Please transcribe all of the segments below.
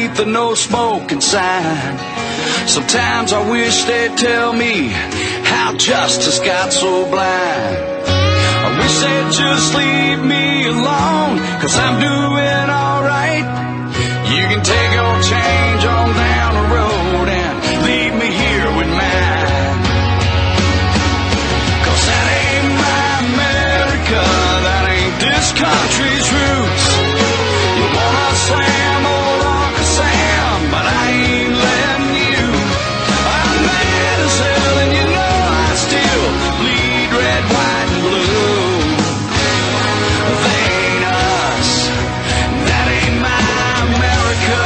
underneath the no smoking sign. Sometimes I wish they'd tell me how justice got so blind. I wish they'd just leave me alone, 'cause I'm doing alright. You can take your change on down the road and leave me here with mine. 'Cause that ain't my America, that ain't this country's roots. You wanna slam old Uncle Sam, but I ain't letting you. I'm mad as hell and you know I still bleed red, white, and blue. They ain't us, that ain't my America.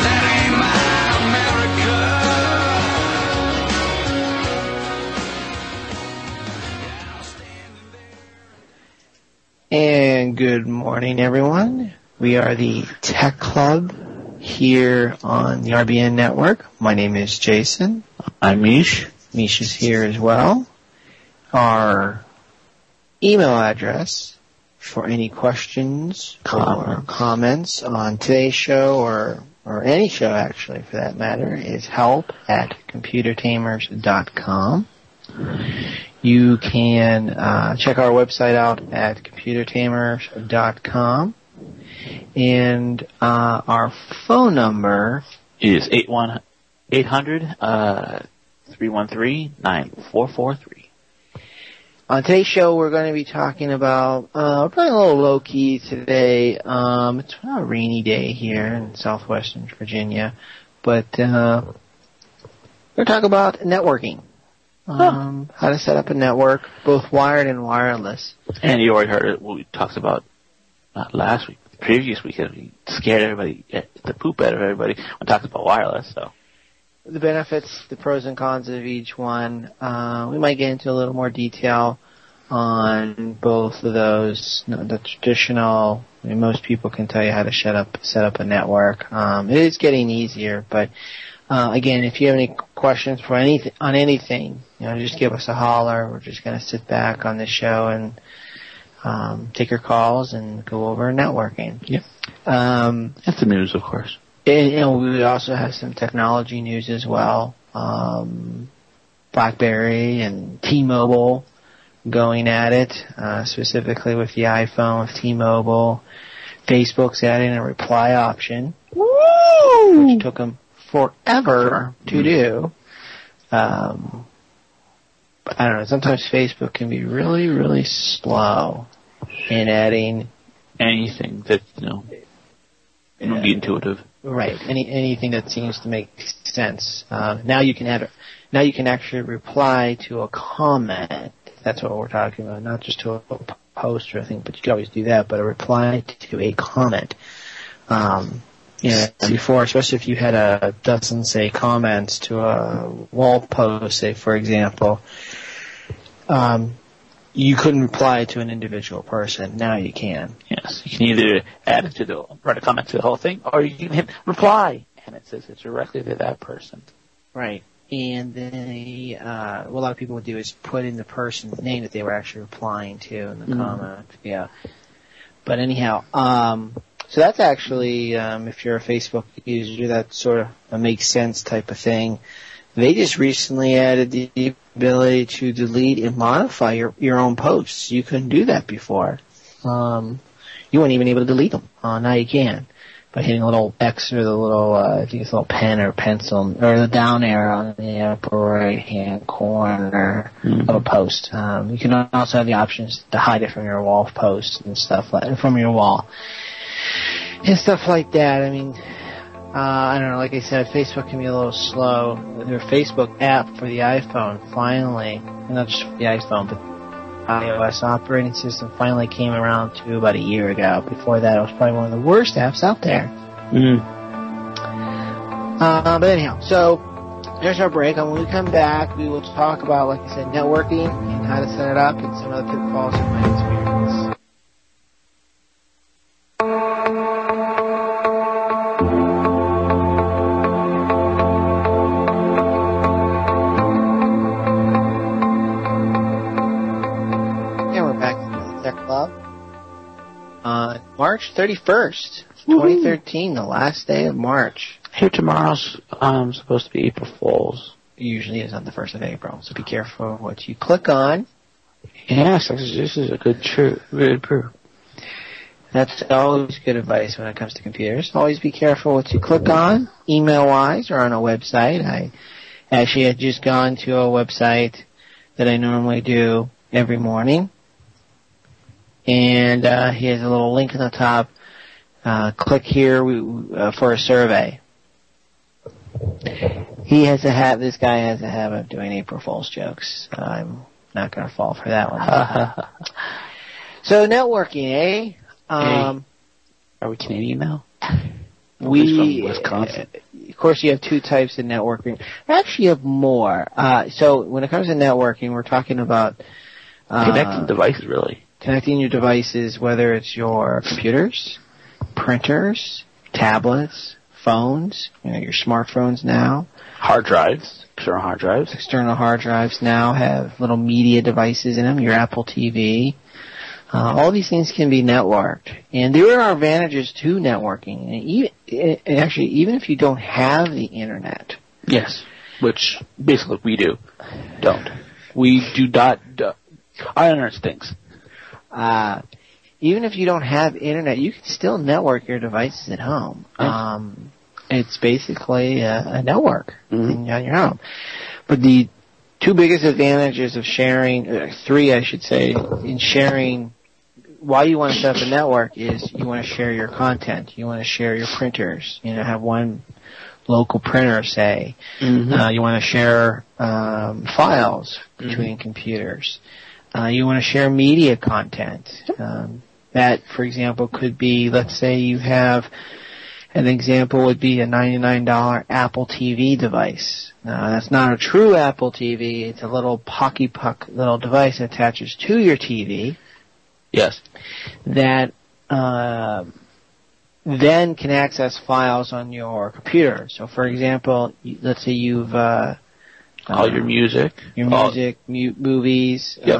That ain't my America. And good morning, everyone. We are the Tech Club here on the RBN Network. My name is Jason. I'm Mish. Mish is here as well. Our email address for any questions or comments on today's show or any show actually for that matter is help@computertamers.com. You can check our website out at computertamers.com. And our phone number is 800-313-9443. On today's show, we're going to be talking about, we're playing a little low-key today. It's a rainy day here in southwestern Virginia, but we're going to talk about networking. How to set up a network, both wired and wireless. And you already heard what we talked about not last week, the previous week. We scared everybody, the poop out of everybody when we talked about wireless. So the benefits, the pros and cons of each one. We might get into a little more detail on both of those. The traditional, most people can tell you how to set up a network. It is getting easier, but again, if you have any questions for anything, just give us a holler. We're just going to sit back on this show and take your calls and go over networking. Yep. That's the news, of course. And we also have some technology news as well. BlackBerry and T-Mobile going at it, specifically with the iPhone with T-Mobile. Facebook's adding a reply option, which took them forever to do. But I don't know, sometimes Facebook can be really, really slow in adding anything that, would be intuitive. Right. Anything that seems to make sense. Now you can actually reply to a comment. That's what we're talking about. Not just to a post or anything, but you can always do that, but a reply to a comment. Before, especially if you had a dozen, say, comments to a wall post, say, for example, you couldn't reply to an individual person. Now you can. Yes, you can either write a comment to the whole thing, or you can hit reply, and it says it's directly to that person. Right. And then what a lot of people would do is put in the person's name that they were actually replying to in the comment. Yeah. But anyhow, so that's actually, if you're a Facebook user, that sort of a makes sense type of thing. They just recently added the ability to delete and modify your own posts. You couldn't do that before. You weren't even able to delete them. Now you can. By hitting a little X or the little, I think it's a little pen or pencil, or the down arrow on the upper right-hand corner of a post. You can also have the options to hide it from your wall posts and stuff from your wall. And stuff like that. I mean, I don't know, like I said, Facebook can be a little slow. Their Facebook app for the iPhone finally, not just for the iPhone, but iOS operating system finally came around to about a year ago. Before that, it was probably one of the worst apps out there. But anyhow, so there's our break. And when we come back, we will talk about, like I said, networking and how to set it up and some other pitfalls you might experience. on March 31st, 2013, the last day of March. Here tomorrow's supposed to be April Fool's. It usually is on the 1st of April, so be careful what you click on. Yes, this is a good proof. That's always good advice when it comes to computers. Always be careful what you click on, email-wise, or on a website. I actually had just gone to a website that I normally do every morning. And he has a little link on the top. Click here for a survey. This guy has a habit of doing April Fool's jokes. I'm not going to fall for that one. So networking, eh? Are we Canadian now? We from Wisconsin. Of course, you have two types of networking. Actually, you have more. So when it comes to networking, we're talking about Connecting devices, really. Connecting your devices, whether it's your computers, printers, tablets, phones, your smartphones now. Hard drives, external hard drives. External hard drives now have little media devices in them, your Apple TV. All these things can be networked. And there are advantages to networking. And even if you don't have the internet. Yes, which basically we don't. We do not. Our internet stinks. Even if you don't have internet, you can still network your devices at home. It's basically a network on your home. But the two biggest advantages of sharing, three I should say, in sharing why you want to set up a network is you want to share your content. You want to share your printers. Have one local printer, say. You want to share files between computers. You want to share media content. That, for example, could be, let's say you have, an example would be a $99 Apple TV device. Now, that's not a true Apple TV. It's a little pocky puck little device that attaches to your TV. Yes. That then can access files on your computer. So, for example, let's say you've all your music, movies. Yep.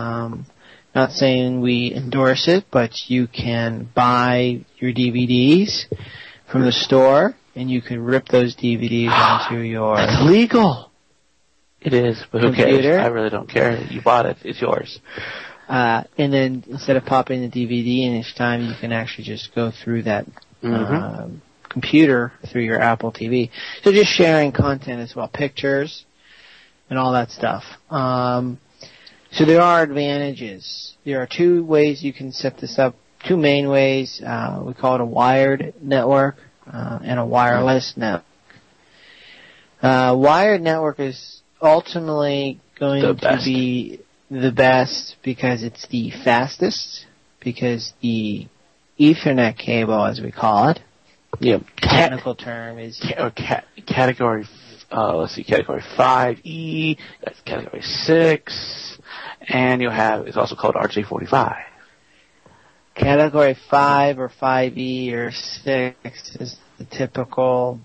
Not saying we endorse it, but you can buy your DVDs from the store, and you can rip those DVDs onto your. That's illegal. It is, but who computer. cares? I really don't care. You bought it. It's yours. And then instead of popping the DVD in each time, you can actually just go through that computer through your Apple TV. So just sharing content as well, pictures and all that stuff. So there are advantages. There are two ways you can set this up, two main ways. We call it a wired network and a wireless network. Wired network is ultimately going to be the best because it's the fastest, because the Ethernet cable, as we call it, technical term is category. Let's see, category 5E, that's category 6, and it's also called RJ45. Category 5 or 5E or 6 is the typical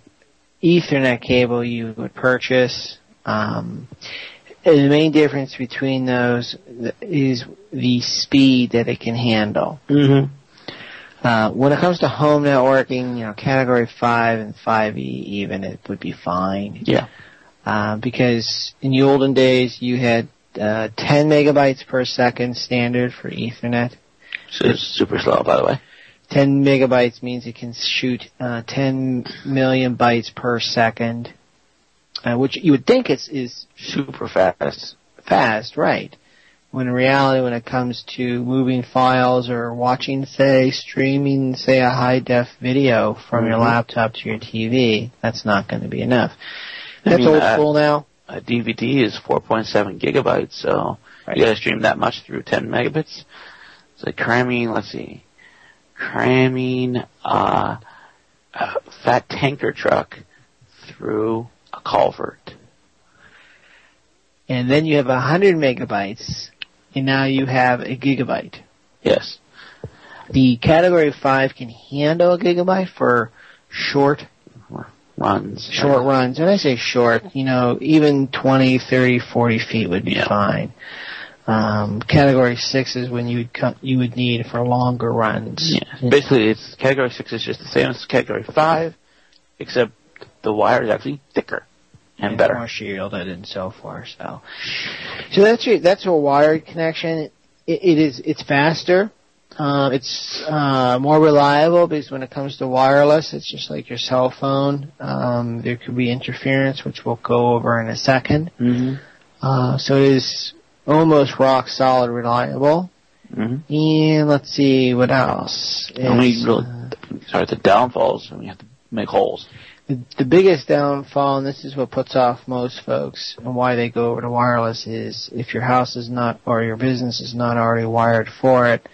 Ethernet cable you would purchase. The main difference between those is the speed that it can handle. When it comes to home networking, category 5 and 5E even, it would be fine. Yeah. Because in the olden days, you had 10 megabytes per second standard for Ethernet. So it's super slow, by the way. 10 megabytes means it can shoot 10 million bytes per second, which you would think is super fast. Fast, right. When in reality, when it comes to moving files or watching, streaming, a high-def video from your laptop to your TV, that's not going to be enough. That's old school now. A DVD is 4.7 gigabytes, so you got to stream that much through 10 megabits. It's like cramming a fat tanker truck through a culvert. And then you have 100 megabytes, and now you have a gigabyte. Yes. The Category 5 can handle a gigabyte for short runs. Short runs. When I say short, even 20, 30, 40 feet would be fine. Category 6 is when you would need for longer runs. Yeah. Basically, Category 6 is just the same as Category 5, except the wire is actually thicker and better. More shielded and so forth. So that's a wired connection. It's faster. It's more reliable because when it comes to wireless, it's just like your cell phone. There could be interference, which we'll go over in a second. Mm-hmm. So it is almost rock solid reliable. Mm-hmm. And let's see what else. The downfalls. You have to make holes. The biggest downfall, and this is what puts off most folks and why they go over to wireless, is if your house is not, or your business is not already wired for it,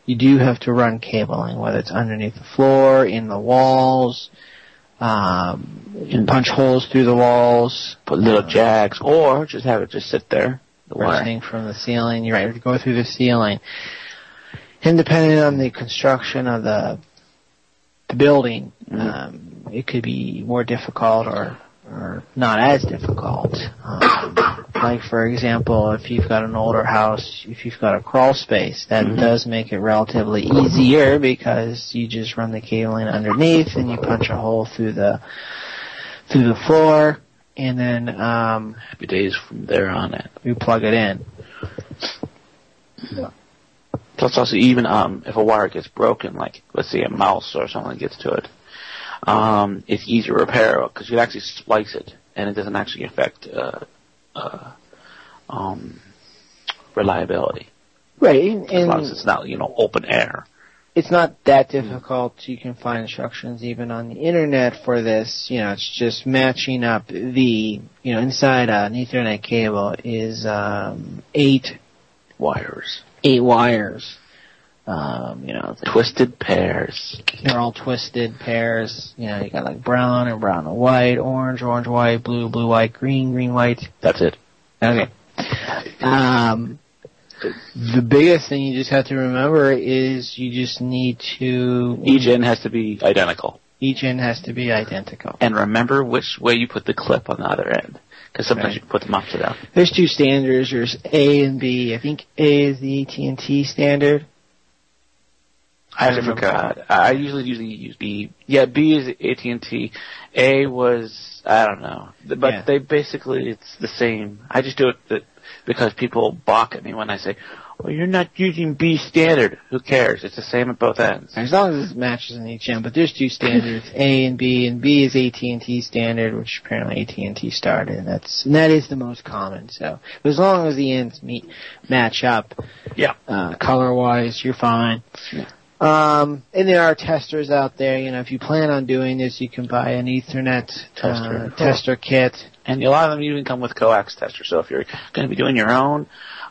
you do have to run cabling, whether it's underneath the floor, in the walls, you can punch holes through the walls. Put little jacks, or just have it just sit there. Running from the ceiling, you're right, go through the ceiling. And depending on the construction of the building, it could be more difficult or not as difficult. Like, for example, if you've got an older house, if you've got a crawl space, that does make it relatively easier because you just run the cabling underneath and you punch a hole through the floor, and then happy days from there on in. You plug it in. Plus, also, even if a wire gets broken, like, let's say a mouse or something gets to it, it's easy to repair because you can actually splice it, and it doesn't actually affect reliability. Right. As long as it's not, open air. It's not that difficult. You can find instructions even on the internet for this. It's just matching up the, inside an Ethernet cable is 8 wires. 8 wires. Twisted pairs. They're all twisted pairs. You got like brown and white, orange, white, blue, white, green, white. That's it. Okay. The biggest thing you just have to remember is you just need to... Each end has to be identical. Each end has to be identical. And remember which way you put the clip on the other end. Because sometimes you can put them upside down. There's 2 standards. There's A and B. I think A is the AT&T standard. I forgot. I usually use B. Yeah, B is AT&T. A was, I don't know. But they basically, it's the same. I just do it because people balk at me when I say, well, you're not using B standard. Who cares? It's the same at both ends. As long as it matches in each end. But there's 2 standards, A and B is AT&T standard, which apparently AT&T started. And that is the most common. So as long as the ends match up, color-wise, you're fine. Yeah. And there are testers out there. If you plan on doing this, you can buy an Ethernet tester kit. And a lot of them even come with coax testers. So if you're going to be doing your own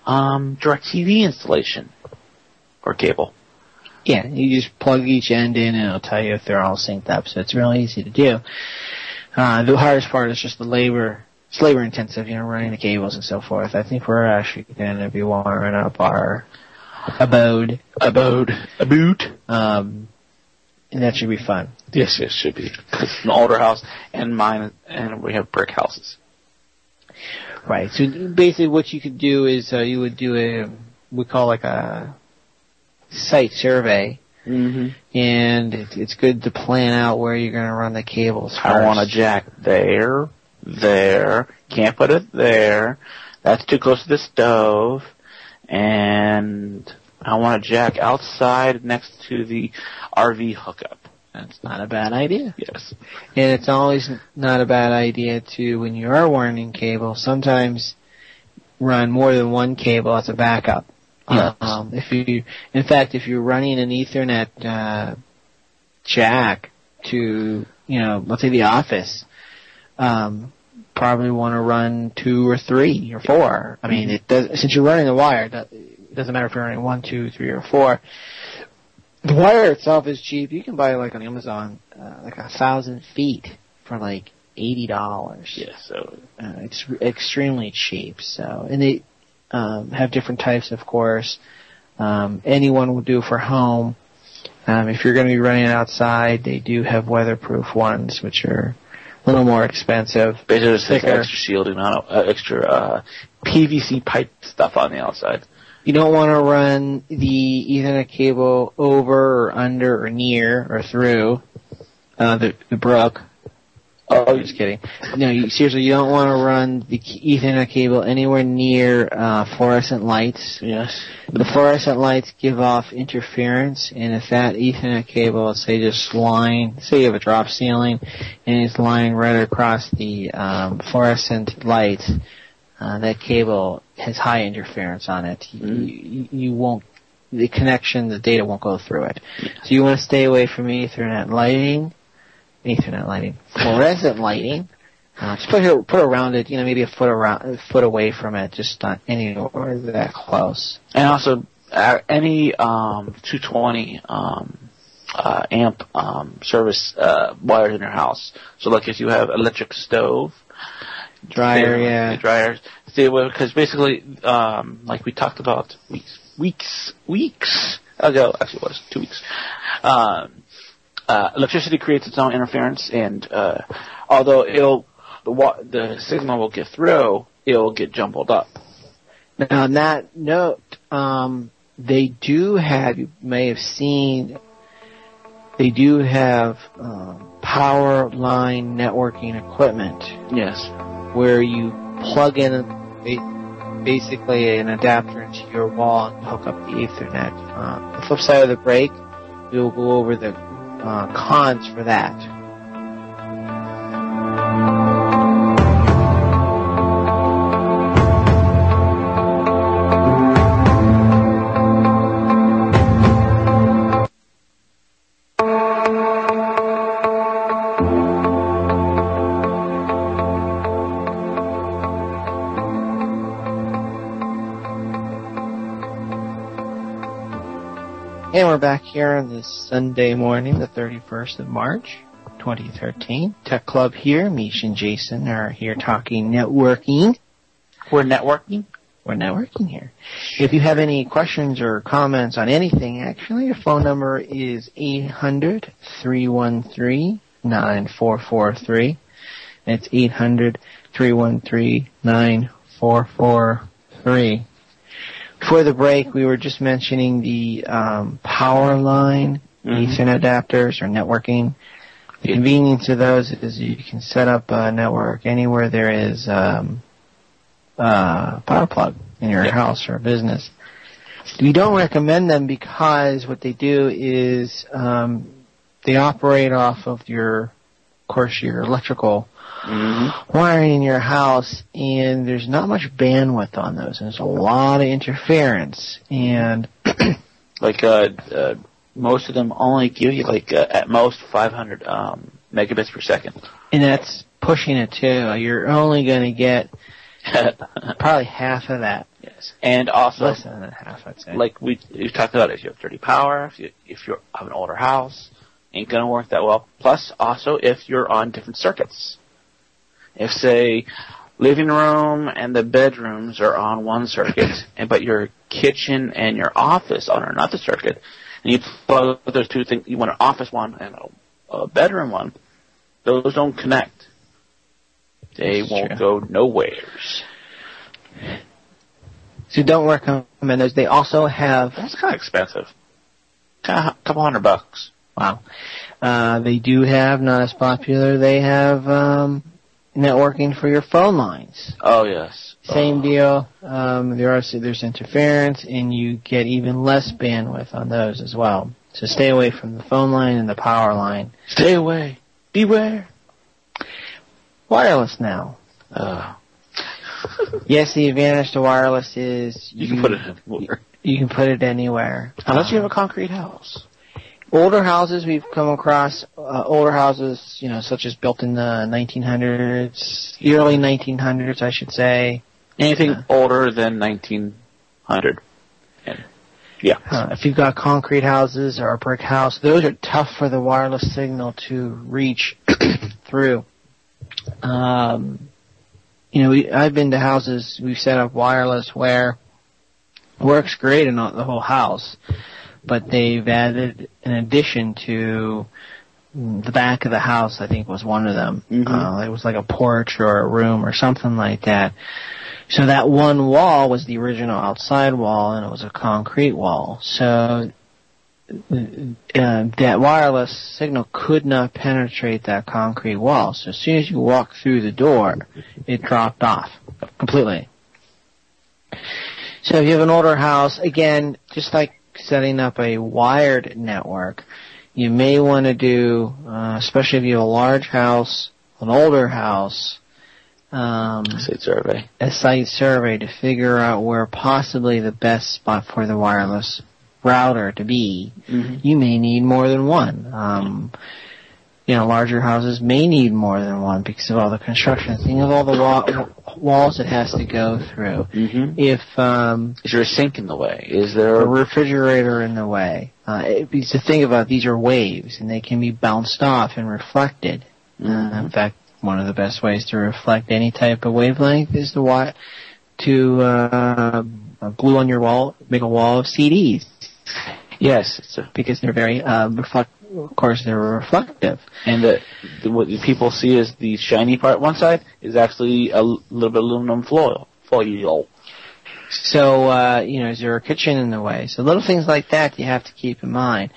DirecTV installation or cable. Yeah, you just plug each end in and it'll tell you if they're all synced up. So it's really easy to do. The hardest part is just the labor. It's labor intensive, running the cables and so forth. I think we're actually going to be wiring up our abode. And that should be fun. Yes, it should be. It's an older house, and mine, and we have brick houses. Right. So basically, what you could do is you would do we call like a site survey, and it's good to plan out where you're going to run the cables first. I want a jack there, can't put it there. That's too close to the stove. And I want a jack outside next to the RV hookup. That's not a bad idea. Yes. And it's always not a bad idea to, when you are wiring cable, sometimes run more than one cable as a backup. Yes. If you're running an Ethernet jack to, let's say the office, probably want to run 2 or 3 or 4. I mean, since you're running the wire, it doesn't matter if you're running 1, 2, 3, or 4. The wire itself is cheap. You can buy like on Amazon, like 1,000 feet for like $80. Yes, so it's extremely cheap. So, and they have different types, of course. Anyone will do for home. If you're going to be running it outside, they do have weatherproof ones, which are a little more expensive. Basically, just extra shielding on extra PVC pipe stuff on the outside. You don't want to run the Ethernet cable over or under or near or through the brook. Oh, just kidding. No, seriously, you don't want to run the Ethernet cable anywhere near fluorescent lights. Yes. The fluorescent lights give off interference, and if that Ethernet cable, say you have a drop ceiling, and it's lying right across the fluorescent lights, that cable has high interference on it. You won't, the data won't go through it. So you want to stay away from Ethernet lighting, fluorescent lighting. Just put around it, maybe a foot away from it, just not anywhere that close. And also, any 220 amp service wires in your house. So, like if you have electric stove, dryers, stay away, because basically, like we talked about weeks ago, actually it was 2 weeks. Electricity creates its own interference, and although the signal will get through, it will get jumbled up. Now, on that note, they do have, you may have seen, they do have power line networking equipment. Yes. Where you plug in basically an adapter into your wall and hook up the Ethernet. The flip side of the break, we'll go over the cons for that. And we're back here on this Sunday morning, the 31st of March, 2013. Tech Club here. Mish and Jaison are here talking networking. We're networking? We're networking here. If you have any questions or comments on anything, actually, your phone number is 800-313-9443. It's 800-313-9443. Before the break, we were just mentioning the power line, Ethernet adapters, or networking. The convenience of those is you can set up a network anywhere there is a power plug in your house or business. We don't recommend them because what they do is they operate off of your electrical wiring in your house, and there's not much bandwidth on those, and there's a lot of interference. And like most of them only give you at most 500 megabits per second, and that's pushing it too. You're only going to get probably half of that. Yes, and also less than half, I'd say. Like we've talked about, if you have dirty power, if you have an older house, ain't going to work that well. Plus, also if you're on different circuits. If, say, living room and the bedrooms are on one circuit, but your kitchen and your office are on another circuit, and you plug those two things, you want an office one and a bedroom one, those don't connect. They won't go nowheres. So don't recommend those. They also have... That's kind of expensive. A couple $100. Wow. They do have, not as popular, they have... networking for your phone lines. Oh, yes. Same deal. There's interference, and you get even less bandwidth on those as well. So stay away from the phone line and the power line. Stay away. Beware. Wireless now. Yes, the advantage to wireless is you can put it anywhere. You can put it anywhere. Unless you have a concrete house. Older houses, we've come across older houses, such as built in the 1900s, early 1900s, I should say. Anything older than 1900. If you've got concrete houses or a brick house, those are tough for the wireless signal to reach through. I've been to houses we've set up wireless where it works great in the whole house. But they've added an addition to the back of the house, I think was one of them. It was like a porch or a room or something like that. So that one wall was the original outside wall, and it was a concrete wall. So that wireless signal could not penetrate that concrete wall. So as soon as you walk through the door, it dropped off completely. So if you have an older house, again, just like setting up a wired network, you may want to do, especially if you have a large house, an older house, a site survey to figure out where possibly the best spot for the wireless router to be. Mm-hmm. You may need more than one. Larger houses may need more than one because of all the construction. Think of all the walls it has to go through. Mm-hmm. Is there a sink in the way? Is there a refrigerator in the way? Because the thing about these are waves, and they can be bounced off and reflected. Mm-hmm. In fact, one of the best ways to reflect any type of wavelength is to glue on your wall, make a wall of CDs. Yes, because they're very of course, they're reflective. And what people see as the shiny part one side is actually a little bit of aluminum foil. So, is there a kitchen in the way? So little things like that you have to keep in mind.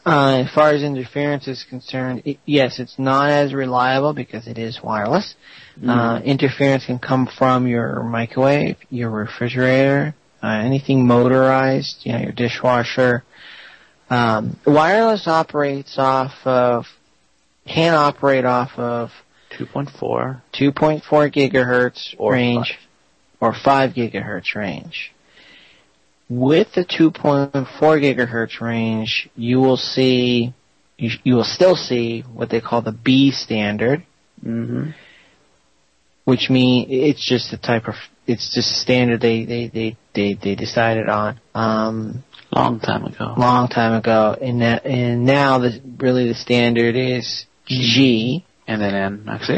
As far as interference is concerned, yes, it's not as reliable because it is wireless. Mm-hmm. Interference can come from your microwave, your refrigerator, anything motorized, your dishwasher. Wireless can operate off of 2.4 gigahertz range or 5 gigahertz range. With the 2.4 gigahertz range, you will still see what they call the B standard, mm-hmm. which means it's just a standard they decided on. Long time ago. And now the standard is G. And then N. Actually,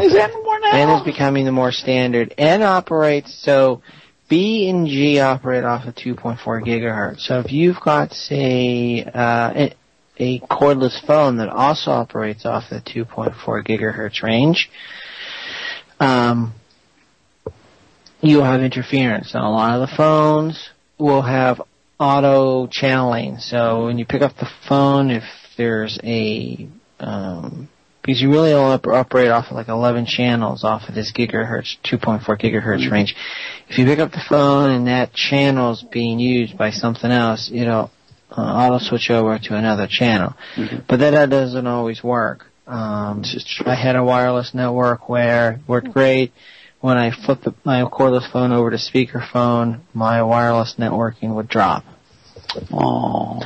is N more now? N is becoming the more standard. N operates, so B and G operate off of 2.4 gigahertz. So if you've got, say, a cordless phone that also operates off the 2.4 gigahertz range, you'll have interference. And a lot of the phones will have auto channeling. So when you pick up the phone, if there's because you really only operate off of like 11 channels off of this 2.4 gigahertz range. If you pick up the phone and that channel's being used by something else, it'll auto switch over to another channel. Mm-hmm. But that doesn't always work. I had a wireless network where it worked great. When I flipped my cordless phone over to speakerphone, my wireless networking would drop. Oh.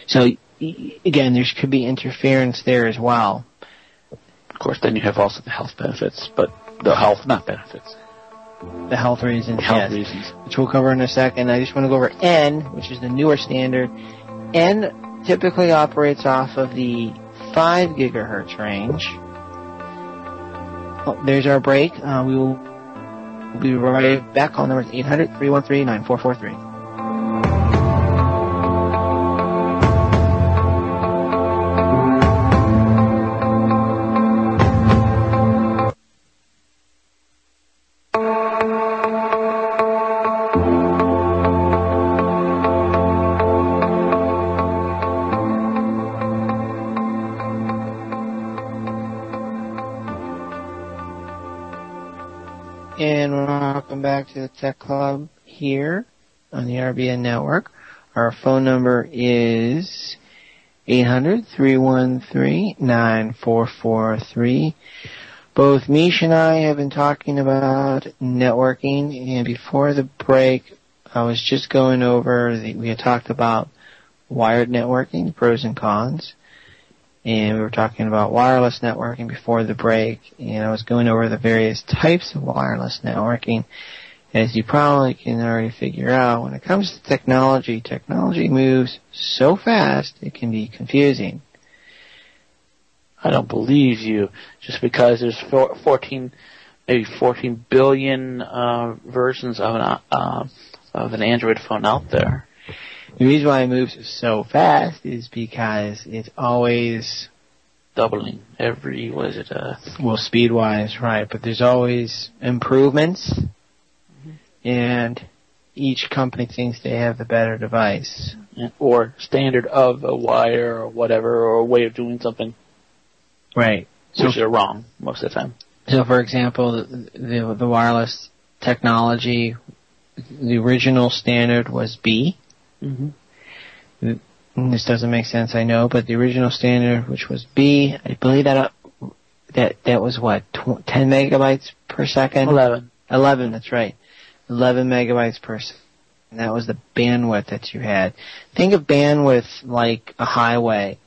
So, again, there could be interference there as well. Of course, then you have also the health benefits, but the health, not benefits. The health reasons, which we'll cover in a second. I just want to go over N, which is the newer standard. N typically operates off of the 5 gigahertz range. Oh, there's our break. We will be right back. Call number is 800-313-9443. And welcome back to the Tech Club here on the RBN network. Our phone number is 800-313-9443. Both Mish and I have been talking about networking, and before the break, I was just going over, we had talked about wired networking, the pros and cons. And we were talking about wireless networking before the break, and I was going over the various types of wireless networking. As you probably can already figure out, when it comes to technology moves so fast it can be confusing. I don't believe you, just because there's 14 billion versions of an Android phone out there. The reason why it moves so fast is because it's always doubling every, well, speed-wise, right, but there's always improvements. Mm-hmm. and each company thinks they have the better device. Or standard of a wire or whatever, or a way of doing something. Right. Which are wrong most of the time. So, for example, the wireless technology, the original standard was B. Mm-hmm. This doesn't make sense, I know, but the original standard, which was B, I believe that was what, 10 megabytes per second? 11, that's right. 11 megabytes per second. And that was the bandwidth that you had. Think of bandwidth like a highway.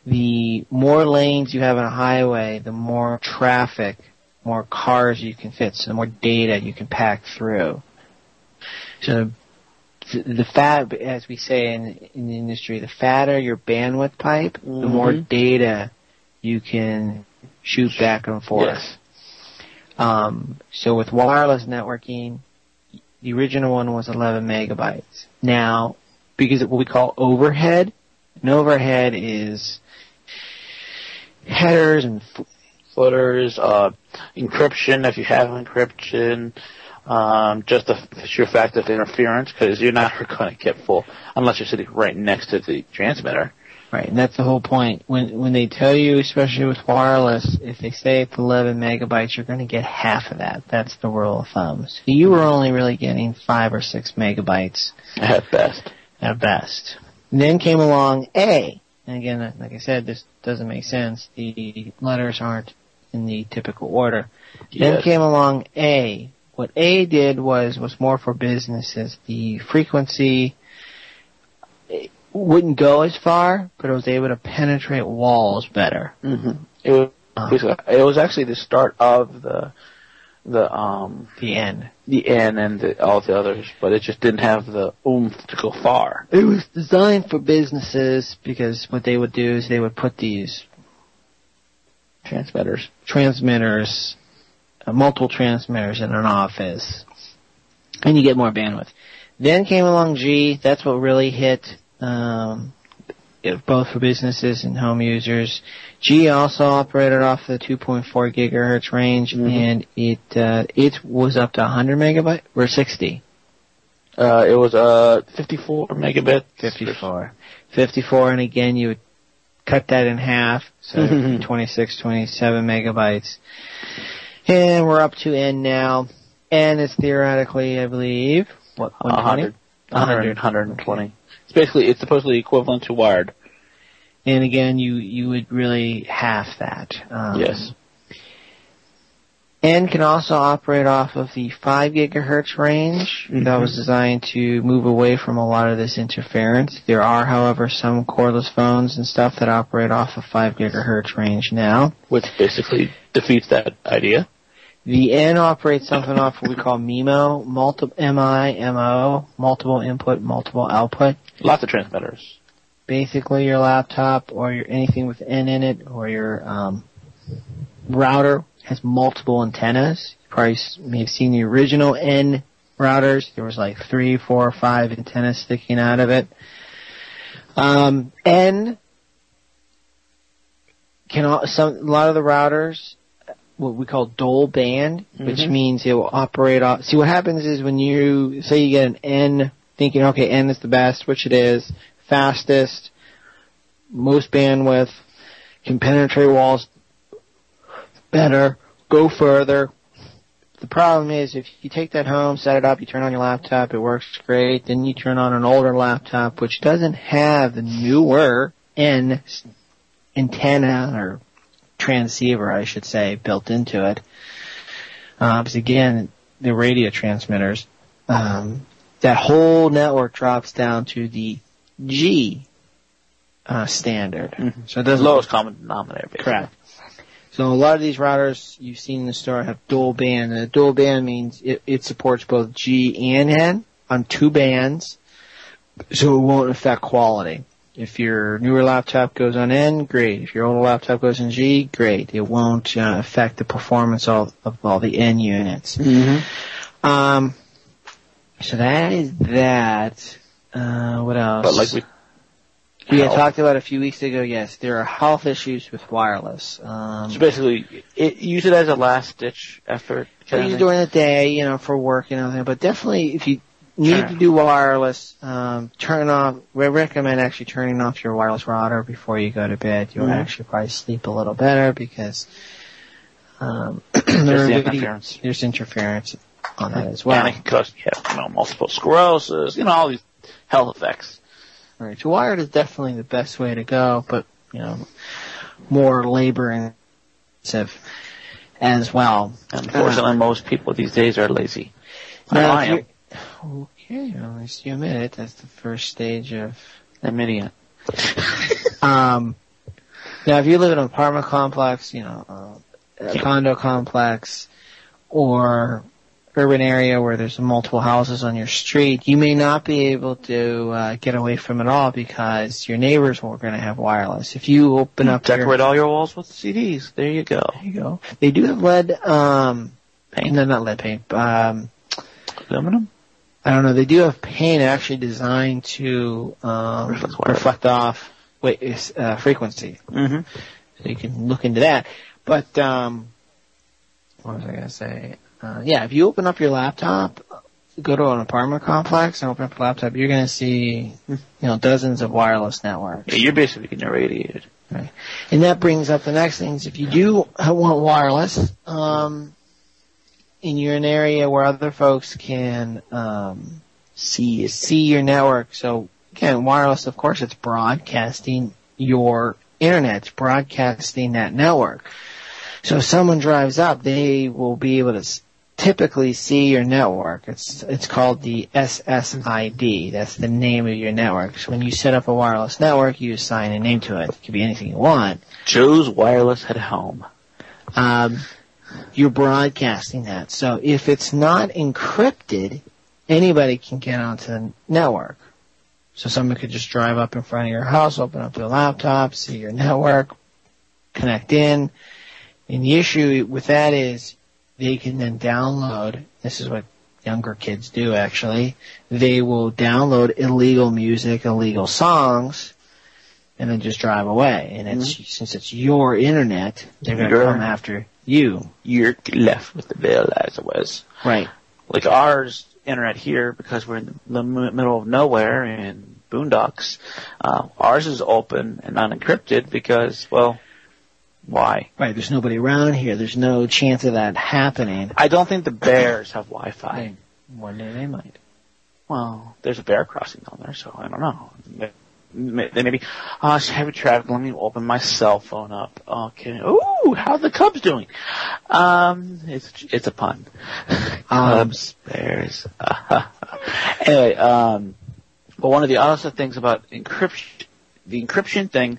The more lanes you have on a highway, the more traffic, more cars you can fit, so the more data you can pack through. So the fat, as we say in the industry, the fatter your bandwidth pipe, the more data you can shoot back and forth. Yes. So with wireless networking, the original one was 11 megabytes. Now, because of what we call overhead, an overhead is headers and footers, encryption if you have encryption, just the sheer fact of interference, because you're not going to get full unless you're sitting right next to the transmitter. Right, and that's the whole point. When they tell you, especially with wireless, if they say it's 11 megabytes, you're going to get half of that. That's the rule of thumb. So you were only really getting 5 or 6 megabytes. At best. At best. And then came along A. And again, like I said, this doesn't make sense. The letters aren't in the typical order. Yes. Then came along A. What A did was more for businesses. The frequency wouldn't go as far, but it was able to penetrate walls better. Mm-hmm. It was actually the start of the end. The N and all the others, but it just didn't have the oomph to go far. It was designed for businesses because what they would do is they would put these transmitters, multiple transmitters in an office, and you get more bandwidth. Then came along G. That's what really hit, both for businesses and home users. G also operated off the 2.4 gigahertz range, and it was up to 100 megabyte or 60. It was 54 megabits. 54, and again you would cut that in half, so 26, 27 megabytes. And we're up to N now, and it's theoretically, I believe, what, 120? 120. It's supposedly equivalent to wired. And again, you would really half that. Yes. N can also operate off of the 5 gigahertz range. That was designed to move away from a lot of this interference. There are, however, some cordless phones and stuff that operate off of 5 gigahertz range now. Which basically defeats that idea. The N operates something off what we call MIMO, M-I-M-O, multiple input, multiple output. Lots of transmitters. Basically, your laptop or anything with N in it, or your router has multiple antennas. You probably may have seen the original N routers. There was like 3, 4, or 5 antennas sticking out of it. N can a lot of the routers, what we call dual band, which means it will operate off. See, what happens is when you say you get an N, thinking, okay, N is the best, which it is, fastest, most bandwidth, can penetrate walls better, go further. The problem is if you take that home, set it up, you turn on your laptop, it works great, then you turn on an older laptop which doesn't have the newer N antenna or transceiver, I should say, built into it. Because again, the radio transmitters, that whole network drops down to the G standard. So it doesn't lowest common denominator, basically. Correct. So a lot of these routers you've seen in the store have dual band, and a dual band means it supports both G and N on 2 bands, so it won't affect quality. If your newer laptop goes on N, great. If your older laptop goes on G, great. It won't affect the performance of all the N units. So that is that. What else? But like We had talked about a few weeks ago, yes, there are health issues with wireless. So basically, use it as a last-ditch effort. Use it during the day, for work and everything, but definitely if you need to do wireless, we recommend actually turning off your wireless router before you go to bed. You'll actually probably sleep a little better because there's interference on that as well. And it can cause multiple sclerosis, all these health effects. Right. So wired is definitely the best way to go, but, more labor intensive as well. Unfortunately, most people these days are lazy. Now, okay, well, at least you admit it. That's the first stage of admitting it. Now, if you live in an apartment complex, a condo complex, or urban area where there's multiple houses on your street, you may not be able to get away from it all because your neighbors are going to have wireless. If you open up decorate all your walls with CDs. There you go. There you go. They do have lead paint. No, not lead paint. Aluminum? I don't know. They do have paint actually designed to reflect off frequency. Mm-hmm. So you can look into that. But what was I going to say? If you open up your laptop, go to an apartment complex and open up your laptop, you're going to see, dozens of wireless networks. Yeah, you're basically getting irradiated. Right. And that brings up the next things. If you do want wireless, and you're in an area where other folks can see your network. So again, wireless, of course, it's broadcasting your internet. It's broadcasting that network. So if someone drives up, they will be able to typically see your network. It's called the SSID. That's the name of your network. So when you set up a wireless network, you assign a name to it. It could be anything you want. Joe's Wireless at Home. You're broadcasting that. So if it's not encrypted, anybody can get onto the network. So someone could just drive up in front of your house, open up their laptop, see your network, connect in. And the issue with that is they can then download, this is what younger kids do actually, they will download illegal music, illegal songs, and then just drive away. And since it's your internet, they're going to come after you. You're left with the bill as it was. Right. Like ours internet here, because we're in the middle of nowhere in boondocks, ours is open and unencrypted because, why? Right, there's nobody around here. There's no chance of that happening. I don't think the bears have Wi-Fi. One day they might. Well, there's a bear crossing down there, so I don't know. They may be, it's heavy traffic. Let me open my cell phone up. Okay. Ooh, how are the Cubs doing? It's a pun. Cubs, bears. Anyway, but one of the other things about encryption, the encryption thing,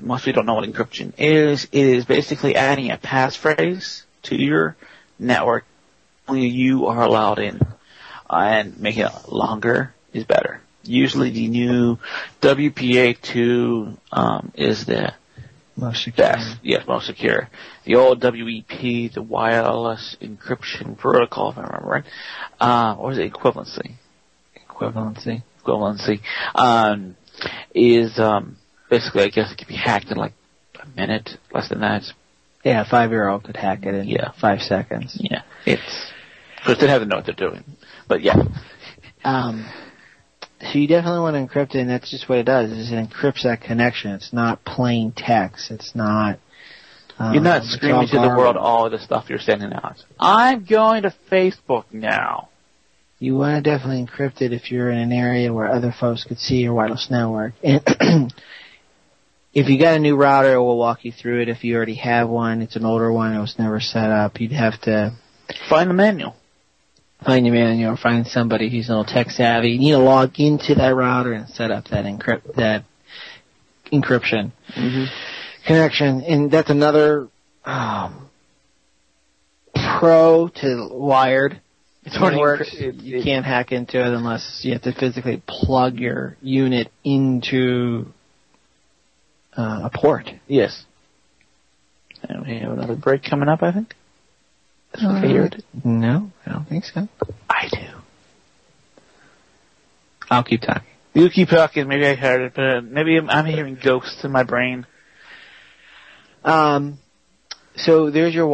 most people don't know what encryption is. It is basically adding a passphrase to your network. Only you are allowed in, and making it longer is better. Usually, the new WPA2 is the most secure. Best. Yes, most secure. The old WEP, the wireless encryption protocol, if I remember right, or is it equivalency? Equivalency. Is basically, I guess it can be hacked in like a minute, less than that. Yeah, a 5-year-old could hack it in 5 seconds. Yeah, because they have to know what they're doing. But yeah. So you definitely want to encrypt it, and that's just what it does. Is it encrypts that connection. It's not plain text. It's not. You're not screaming to the world all the stuff you're sending out. I'm going to Facebook now. You want to definitely encrypt it if you're in an area where other folks could see your wireless network. And if you got a new router, it will walk you through it. If you already have one, it's an older one, it was never set up, you'd have to find the manual. Find your manual or find somebody who's a little tech savvy. You need to log into that router and set up that encryption connection. And that's another pro to wired. It's already works. You can't hack into it unless you have to physically plug your unit into a port. Yes. And we have another break coming up, I think. Weird. No, I don't think so. I do. I'll keep talking. You keep talking. Maybe I heard it, but maybe I'm hearing ghosts in my brain. So there's your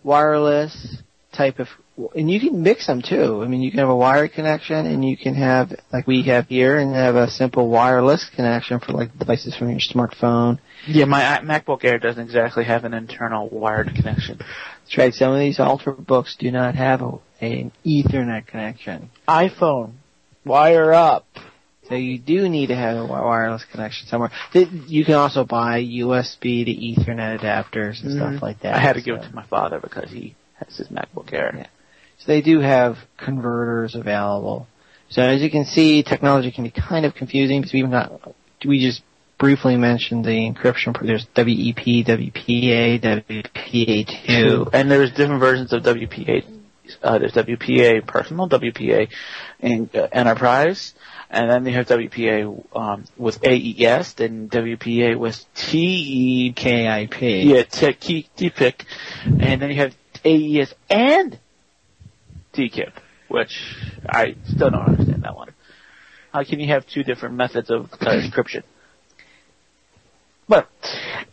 wireless type of, and you can mix them too. I mean, you can have a wired connection, and you can have, like we have here, and have a simple wireless connection for like devices from your smartphone. Yeah, my MacBook Air doesn't exactly have an internal wired connection. That's right. Some of these Ultrabooks do not have an Ethernet connection. iPhone, wire up. So you do need to have a wireless connection somewhere. You can also buy USB to Ethernet adapters and stuff like that. I had to give it to my father because he has his MacBook Air. Yeah. So they do have converters available. So as you can see, technology can be kind of confusing because we just briefly mentioned the encryption. There's WEP, WPA, WPA2. And there's different versions of WPA. There's WPA Personal, WPA Enterprise, and then you have WPA with AES, then WPA with TKIP. Yeah, TPIC, and then you have AES and TKIP, which I still don't understand that one. How can you have two different methods of encryption? But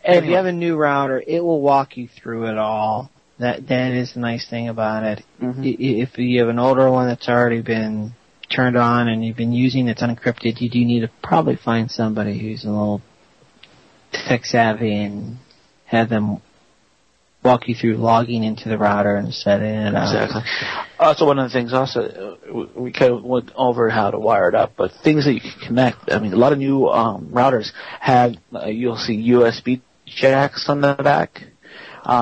anyway. If you have a new router, it will walk you through it all. That is the nice thing about it. Mm-hmm. If you have an older one that's already been turned on and you've been using it's unencrypted, you do need to probably find somebody who's a little tech savvy and have them walk you through logging into the router and setting it up. Exactly. Also, one of the things we kind of went over how to wire it up, but things that you can connect. I mean, a lot of new routers have, you'll see USB jacks on the back.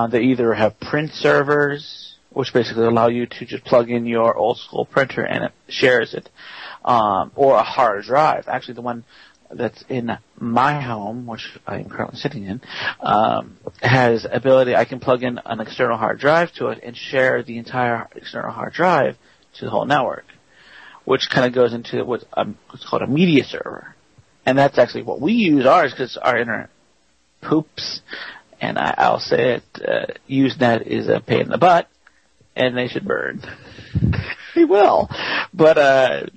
They either have print servers, which basically allow you to just plug in your old school printer and it shares it, or a hard drive. Actually, the one that's in my home, which I am currently sitting in, has ability. I can plug in an external hard drive to it and share the entire external hard drive to the whole network, which kind of goes into what's called a media server. And that's actually what we use ours because our internet poops. And I'll say it, Usenet is a pain in the butt, and they should burn. They will. But the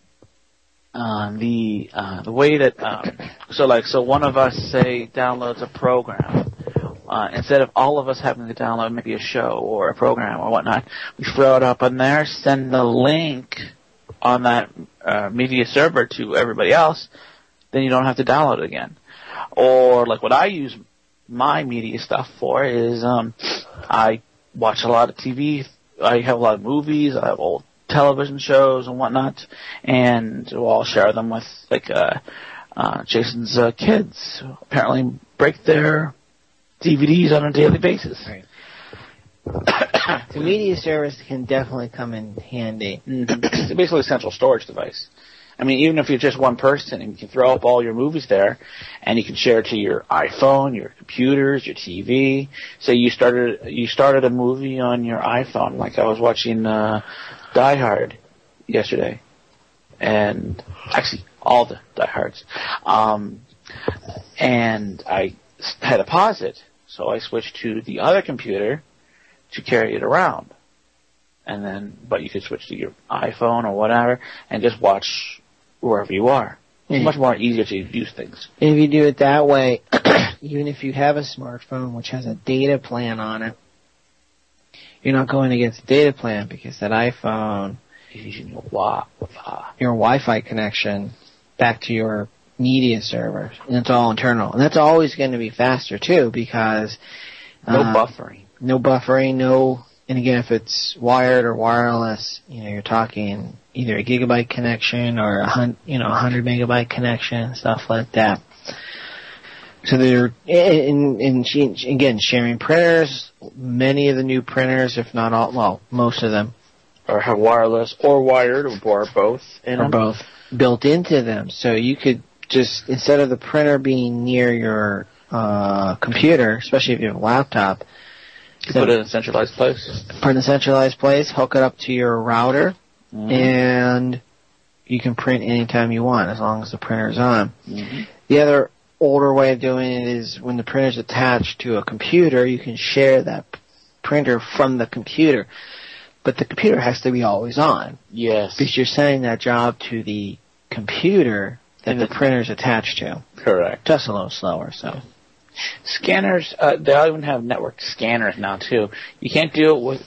way that so one of us, say, downloads a program, instead of all of us having to download maybe a show or a program or whatnot, we throw it up on there, send the link on that media server to everybody else, then you don't have to download it again. Or like what I use my media stuff for is I watch a lot of TV. I have a lot of movies. I have old television shows and whatnot, and I'll share them with like Jason's kids. Who apparently break their DVDs on a daily basis. Right. The media service can definitely come in handy. Mm-hmm. It's basically a central storage device. I mean, even if you're just one person, and you can throw up all your movies there, and you can share it to your iPhone, your computers, your TV. Say you started a movie on your iPhone, like I was watching Die Hard yesterday, and actually all the Die Hards, and I had to pause it, so I switched to the other computer to carry it around, and then but you could switch to your iPhone or whatever and just watch wherever you are. It's much more easier to use things. If you do it that way, even if you have a smartphone which has a data plan on it, you're not going against the data plan because that iPhone is using your Wi-Fi connection back to your media server, and it's all internal. And that's always going to be faster too because no buffering. And again, if it's wired or wireless, you're talking either a gigabyte connection or a 100 megabyte connection, stuff like that. So they're, again, sharing printers. Many of the new printers, if not all, well, most of them, or have wireless or wired or both. Or both built into them. So you could just, instead of the printer being near your computer, especially if you have a laptop, you put it in a centralized place. Put it in a centralized place, hook it up to your router, and you can print anytime you want as long as the printer's on. Mm-hmm. The other older way of doing it is when the printer's attached to a computer, you can share that printer from the computer. But the computer has to be always on. Yes. Because you're sending that job to the computer that the printer's attached to. Correct. Just a little slower, so. Scanners, they all even have network scanners now, too. You can't do it with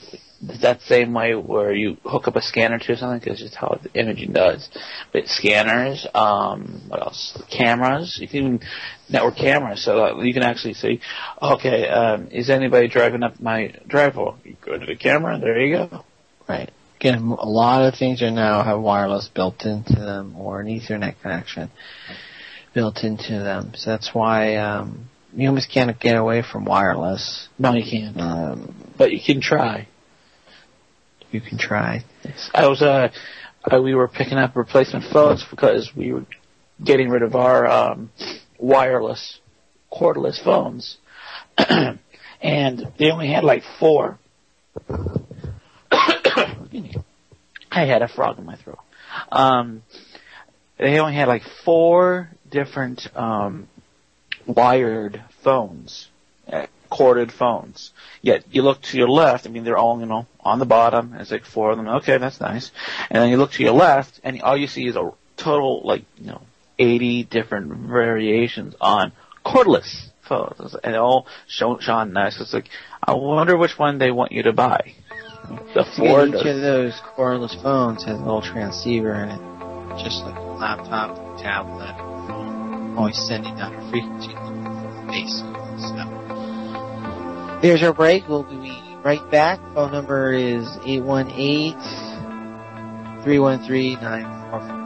that same way where you hook up a scanner to something, because it's how the imaging does. But scanners, what else? Cameras. You can network cameras, so you can actually see, okay, is anybody driving up my driveway? You go to the camera, there you go. Right. Again, a lot of things are now have wireless built into them, or an Ethernet connection built into them. So that's why you almost can't get away from wireless. No, you can't. But you can try. You can try. I was we were picking up replacement phones because we were getting rid of our wireless, cordless phones, and they only had like 4. I had a frog in my throat. They only had like 4 different wired phones, corded phones. Yet you look to your left, I mean, they're all, on the bottom. There's like 4 of them. Okay, that's nice. And then you look to your left, and all you see is a total, 80 different variations on cordless phones. And all shown nice. It's like, I wonder which one they want you to buy. The Ford. Each of those cordless phones has a little transceiver in it, just like a laptop, a tablet, always sending out a frequency base. So there's our break. We'll be right back. Phone number is 818-313-9444.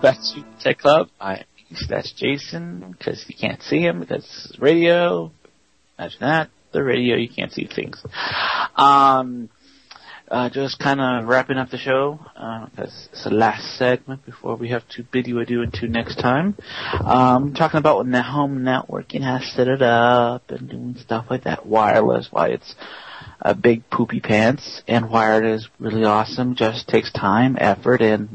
Back to Tech Club. That's Jason, because you can't see him, because it's radio. Imagine that. The radio, you can't see things. Just kind of wrapping up the show, because it's the last segment before we have to bid you adieu until next time. Talking about when the home networking has set it up and doing stuff like that, wireless, why it's a big poopy pants, and wired is really awesome, just takes time, effort, and,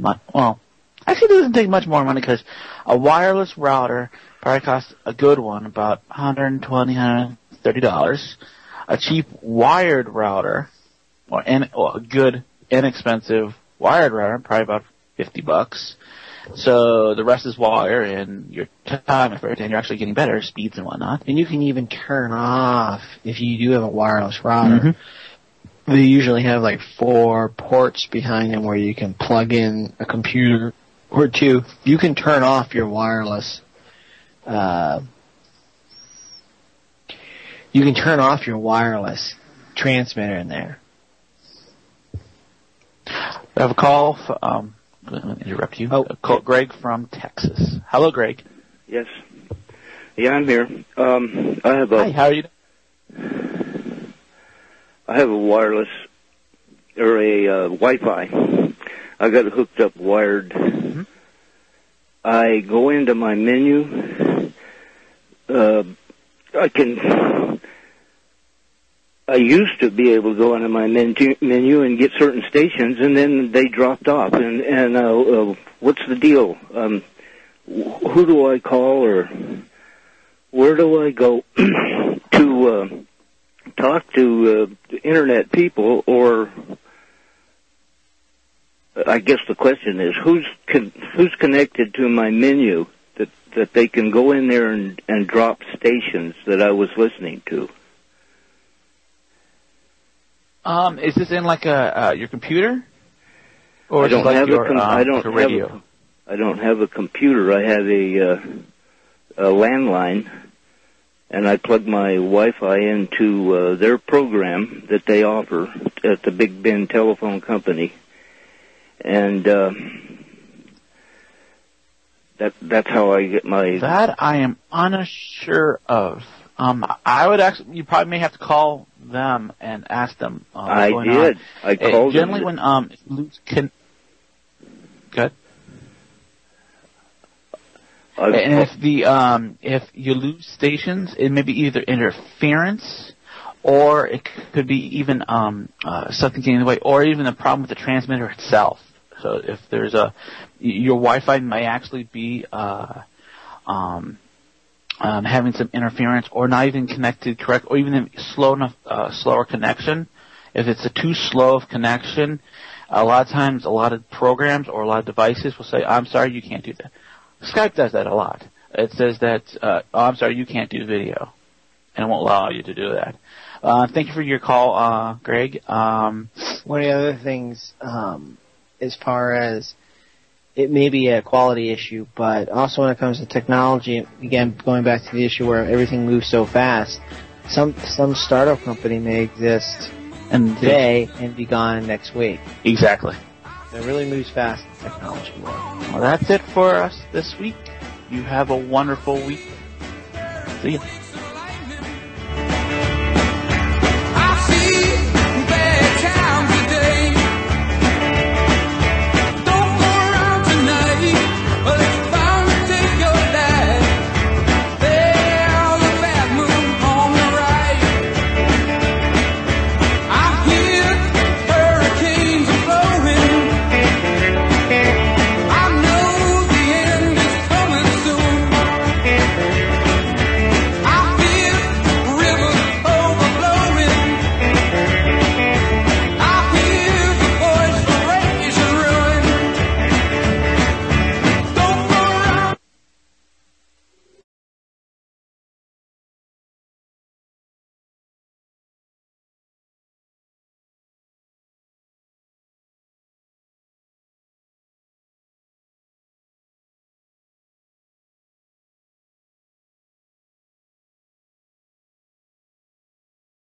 actually, it doesn't take much more money, because a wireless router probably costs a good one about $120, $130. A cheap wired router, or a good, inexpensive wired router, probably about $50. So the rest is wire, and your time, effort, and you're actually getting better speeds and whatnot. And you can even turn off, if you do have a wireless router, they usually have 4 ports behind them where you can plug in a computer or 2. You can turn off your wireless. You can turn off your wireless transmitter in there. I have a call. I'm going to interrupt you. Call Greg from Texas. Hello, Greg. Yes. Yeah, I'm here. Hi, how are you? I have a wireless or a Wi-Fi. I got it hooked up wired. I go into my menu. I used to be able to go into my menu and get certain stations, and then they dropped off. And what's the deal? Who do I call, or where do I go to talk to internet people? Or I guess the question is, who's connected to my menu that they can go in there and drop stations that I was listening to? Is this in your computer, or I don't have your radio? I don't have a computer. I have a landline, and I plug my Wi-Fi into their program that they offer at the Big Bend Telephone Company, and that's how I get my. That I am unsure of. I would actually. You probably may have to call them and ask them. I did. On. I called generally them. Good. And if you lose stations, it may be either interference, or it could be even something getting in the way, or even a problem with the transmitter itself. So if there's your Wi-Fi may actually be having some interference, or not even connected correct, or even slower connection. If it's too slow of connection, a lot of times a lot of programs or a lot of devices will say, "I'm sorry, you can't do that." Skype does that a lot. It says that, I'm sorry, you can't do video, and it won't allow you to do that. Thank you for your call, Greg. One of the other things, as far as it may be a quality issue, but also when it comes to technology, again, going back to the issue where everything moves so fast, some startup company may exist today and be gone next week. Exactly. It really moves fast in the technology world. Well, that's it for us this week. You have a wonderful week. See ya.